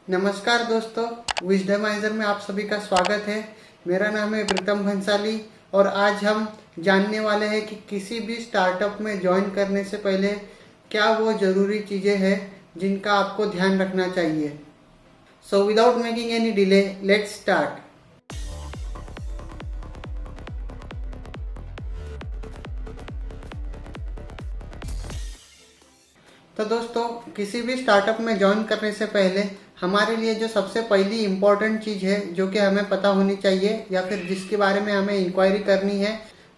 नमस्कार दोस्तों, विजडमाइजर में आप सभी का स्वागत है। मेरा नाम है प्रीतम भंसाली और आज हम जानने वाले हैं कि किसी भी स्टार्टअप में ज्वाइन करने से पहले क्या वो ज़रूरी चीज़ें हैं जिनका आपको ध्यान रखना चाहिए। So without making any delay, let's start. तो दोस्तों, किसी भी स्टार्टअप में ज्वाइन करने से पहले हमारे लिए जो सबसे पहली इम्पोर्टेंट चीज़ है जो कि हमें पता होनी चाहिए या फिर जिसके बारे में हमें इंक्वायरी करनी है,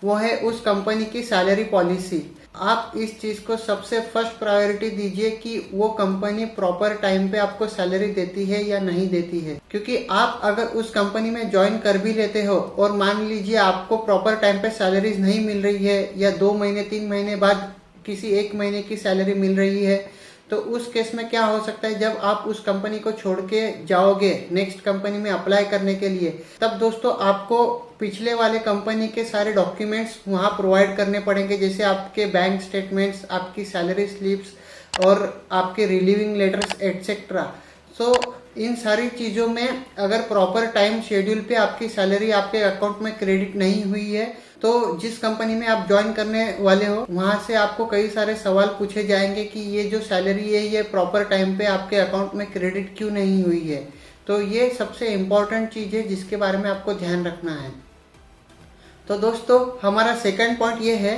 वो है उस कंपनी की सैलरी पॉलिसी। आप इस चीज़ को सबसे फर्स्ट प्रायोरिटी दीजिए कि वो कंपनी प्रॉपर टाइम पे आपको सैलरी देती है या नहीं देती है, क्योंकि आप अगर उस कंपनी में ज्वाइन कर भी लेते हो और मान लीजिए आपको प्रॉपर टाइम पे सैलरीज नहीं मिल रही है या 2 महीने 3 महीने बाद किसी 1 महीने की सैलरी मिल रही है, तो उस केस में क्या हो सकता है, जब आप उस कंपनी को छोड़ के जाओगे नेक्स्ट कंपनी में अप्लाई करने के लिए, तब दोस्तों आपको पिछले वाले कंपनी के सारे डॉक्यूमेंट्स वहाँ प्रोवाइड करने पड़ेंगे, जैसे आपके बैंक स्टेटमेंट्स, आपकी सैलरी स्लिप्स और आपके रिलीविंग लेटर्स एटसेट्रा। सो इन सारी चीज़ों में अगर प्रॉपर टाइम शेड्यूल पे आपकी सैलरी आपके अकाउंट में क्रेडिट नहीं हुई है, तो जिस कंपनी में आप ज्वाइन करने वाले हो वहाँ से आपको कई सारे सवाल पूछे जाएंगे कि ये जो सैलरी है ये प्रॉपर टाइम पे आपके अकाउंट में क्रेडिट क्यों नहीं हुई है। तो ये सबसे इम्पॉर्टेंट चीज़ है जिसके बारे में आपको ध्यान रखना है। तो दोस्तों, हमारा सेकंड पॉइंट ये है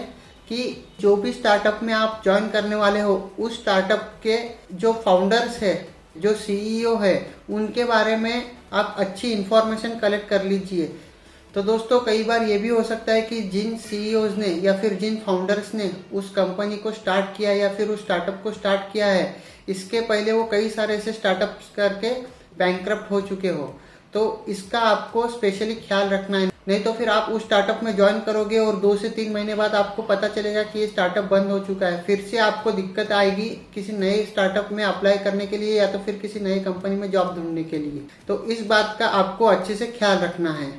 कि जो भी स्टार्टअप में आप ज्वाइन करने वाले हो, उस स्टार्टअप के जो फाउंडर्स है, जो सीईओ है, उनके बारे में आप अच्छी इन्फॉर्मेशन कलेक्ट कर लीजिए। तो दोस्तों, कई बार ये भी हो सकता है कि जिन सीईओज ने या फिर जिन फाउंडर्स ने उस कंपनी को स्टार्ट किया या फिर उस स्टार्टअप को स्टार्ट किया है, इसके पहले वो कई सारे ऐसे स्टार्टअप्स करके बैंकक्रप्ट हो चुके हो। तो इसका आपको स्पेशली ख्याल रखना है, नहीं तो फिर आप उस स्टार्टअप में ज्वाइन करोगे और 2 से 3 महीने बाद आपको पता चलेगा कि ये स्टार्टअप बंद हो चुका है। फिर से आपको दिक्कत आएगी किसी नए स्टार्टअप में अप्लाई करने के लिए या तो फिर किसी नई कंपनी में जॉब ढूंढने के लिए। तो इस बात का आपको अच्छे से ख्याल रखना है।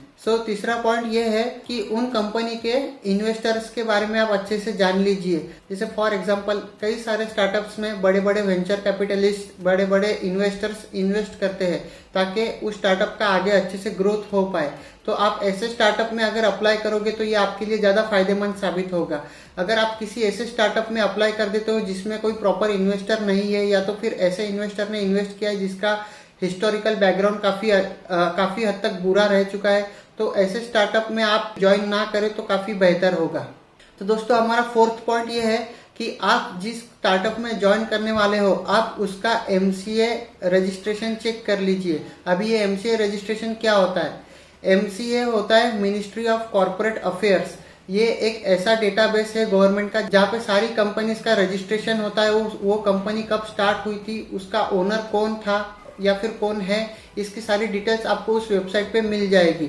तीसरा पॉइंट ये है कि उन कंपनी के इन्वेस्टर्स के बारे में आप अच्छे से जान लीजिए। जैसे फॉर एग्जांपल, कई सारे स्टार्टअप्स में बड़े बड़े वेंचर कैपिटलिस्ट, बड़े बड़े इन्वेस्टर्स इन्वेस्ट करते हैं ताकि उस स्टार्टअप का आगे अच्छे से ग्रोथ हो पाए। तो आप ऐसे स्टार्टअप में अगर अप्लाई करोगे तो ये आपके लिए ज़्यादा फायदेमंद साबित होगा। अगर आप किसी ऐसे स्टार्टअप में अप्लाई कर देते हो जिसमें कोई प्रॉपर इन्वेस्टर नहीं है या तो फिर ऐसे इन्वेस्टर ने इन्वेस्ट किया है जिसका हिस्टोरिकल बैकग्राउंड काफ़ी हद तक बुरा रह चुका है, तो ऐसे स्टार्टअप में आप ज्वाइन ना करें तो काफ़ी बेहतर होगा। तो दोस्तों, हमारा फोर्थ पॉइंट ये है कि आप जिस स्टार्टअप में ज्वाइन करने वाले हो, आप उसका एमसीए रजिस्ट्रेशन चेक कर लीजिए। अभी ये एमसीए रजिस्ट्रेशन क्या होता है? एमसीए होता है मिनिस्ट्री ऑफ कॉर्पोरेट अफेयर्स। ये एक ऐसा डेटाबेस है गवर्नमेंट का जहाँ पे सारी कंपनीज का रजिस्ट्रेशन होता है। वो कंपनी कब स्टार्ट हुई थी, उसका ओनर कौन था या फिर कौन है, इसकी सारी डिटेल्स आपको उस वेबसाइट पे मिल जाएगी,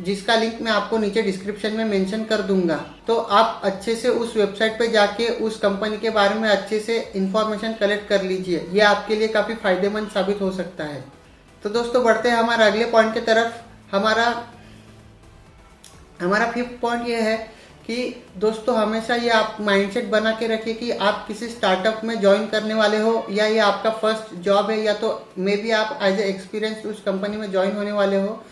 जिसका लिंक मैं आपको नीचे डिस्क्रिप्शन में मेंशन कर दूंगा। तो आप अच्छे से उस वेबसाइट पे जाके उस कंपनी के बारे में अच्छे से इंफॉर्मेशन कलेक्ट कर लीजिए। ये आपके लिए काफ़ी फायदेमंद साबित हो सकता है। तो दोस्तों, बढ़ते हैं हमारे अगले पॉइंट की तरफ। हमारा फिफ्थ पॉइंट ये है कि दोस्तों, हमेशा ये आप माइंडसेट बना के रखिए कि आप किसी स्टार्टअप में ज्वाइन करने वाले हो या ये आपका फर्स्ट जॉब है या तो मे बी आप एज ए एक्सपीरियंस उस कंपनी में ज्वाइन होने वाले हो।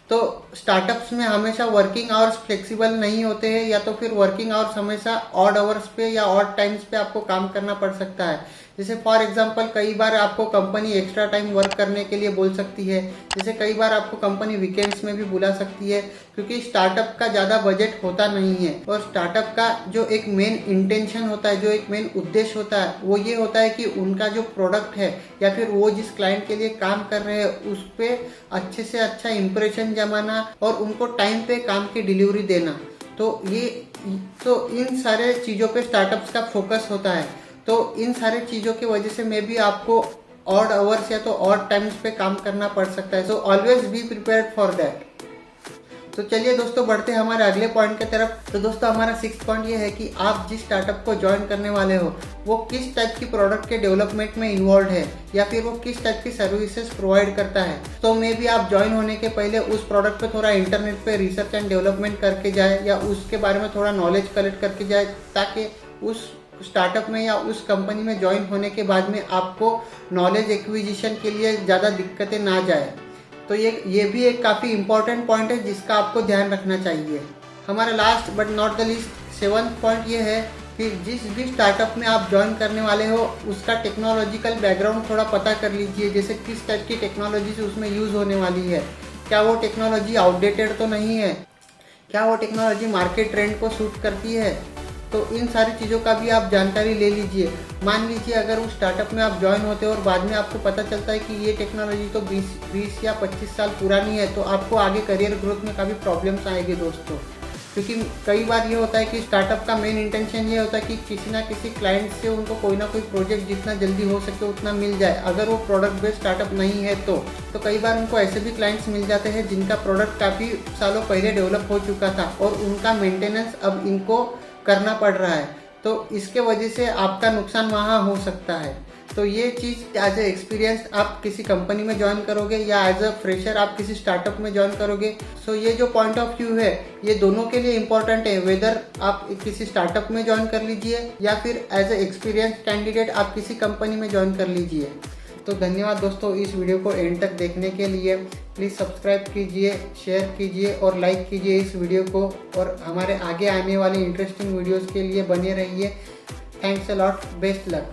तो स्टार्टअप्स में हमेशा वर्किंग आवर्स फ्लेक्सिबल नहीं होते हैं या तो फिर वर्किंग आवर्स हमेशा ऑड आवर्स पे या ऑड टाइम्स पे आपको काम करना पड़ सकता है। जैसे फॉर एग्जांपल, कई बार आपको कंपनी एक्स्ट्रा टाइम वर्क करने के लिए बोल सकती है। जैसे कई बार आपको कंपनी वीकेंड्स में भी बुला सकती है, क्योंकि स्टार्टअप का ज़्यादा बजट होता नहीं है। और स्टार्टअप का जो एक मेन इंटेंशन होता है, जो एक मेन उद्देश्य होता है, वो ये होता है कि उनका जो प्रोडक्ट है या फिर वो जिस क्लाइंट के लिए काम कर रहे हैं उस पर अच्छे से अच्छा इंप्रेशन जमाना और उनको टाइम पे काम की डिलीवरी देना। तो इन सारे चीज़ों पे स्टार्टअप्स का फोकस होता है। तो इन सारे चीज़ों की वजह से मे बी आपको ऑड आवर्स या तो ऑड टाइम्स पे काम करना पड़ सकता है। So always be prepared for that. तो चलिए दोस्तों, बढ़ते हैं हमारे अगले पॉइंट की तरफ। तो दोस्तों, हमारा सिक्स्थ पॉइंट ये है कि आप जिस स्टार्टअप को ज्वाइन करने वाले हो वो किस टाइप की प्रोडक्ट के डेवलपमेंट में इन्वॉल्व है या फिर वो किस टाइप की सर्विसेज प्रोवाइड करता है। तो मे बी आप ज्वाइन होने के पहले उस प्रोडक्ट पे थोड़ा इंटरनेट पे रिसर्च एंड डेवलपमेंट करके जाए या उसके बारे में थोड़ा नॉलेज कलेक्ट करके जाए, ताकि उस स्टार्टअप में या उस कंपनी में ज्वाइन होने के बाद में आपको नॉलेज एक्विजिशन के लिए ज़्यादा दिक्कतें ना जाए। तो ये भी एक काफ़ी इम्पॉर्टेंट पॉइंट है जिसका आपको ध्यान रखना चाहिए। हमारा last but not the least 7th point ये है कि जिस भी स्टार्टअप में आप ज्वाइन करने वाले हो उसका टेक्नोलॉजिकल बैकग्राउंड थोड़ा पता कर लीजिए। जैसे किस टाइप की टेक्नोलॉजी से उसमें यूज़ होने वाली है, क्या वो टेक्नोलॉजी आउटडेटेड तो नहीं है, क्या वो टेक्नोलॉजी मार्केट ट्रेंड को सूट करती है। तो इन सारी चीज़ों का भी आप जानकारी ले लीजिए। मान लीजिए अगर उस स्टार्टअप में आप ज्वाइन होते हो और बाद में आपको पता चलता है कि ये टेक्नोलॉजी तो 20 या 25 साल पुरानी है, तो आपको आगे करियर ग्रोथ में काफ़ी प्रॉब्लम्स आएगी दोस्तों। क्योंकि कई बार ये होता है कि स्टार्टअप का मेन इंटेंशन ये होता है कि किसी ना किसी क्लाइंट से उनको कोई ना कोई प्रोजेक्ट जितना जल्दी हो सके उतना मिल जाए। अगर वो प्रोडक्ट बेस्ड स्टार्टअप नहीं है तो कई बार उनको ऐसे भी क्लाइंट्स मिल जाते हैं जिनका प्रोडक्ट काफ़ी सालों पहले डेवलप हो चुका था और उनका मेंटेनेंस अब इनको करना पड़ रहा है। तो इसके वजह से आपका नुकसान वहाँ हो सकता है। तो ये चीज़ एज ए एक्सपीरियंस आप किसी कंपनी में ज्वाइन करोगे या एज अ फ्रेशर आप किसी स्टार्टअप में ज्वाइन करोगे, सो ये जो पॉइंट ऑफ व्यू है ये दोनों के लिए इम्पोर्टेंट है। वेदर आप किसी स्टार्टअप में ज्वाइन कर लीजिए या फिर एज ए एक्सपीरियंस कैंडिडेट आप किसी कंपनी में ज्वाइन कर लीजिए। तो धन्यवाद दोस्तों इस वीडियो को एंड तक देखने के लिए। प्लीज़ सब्सक्राइब कीजिए, शेयर कीजिए और लाइक कीजिए इस वीडियो को, और हमारे आगे आने वाली इंटरेस्टिंग वीडियोज़ के लिए बने रहिए। Thanks a lot, best luck.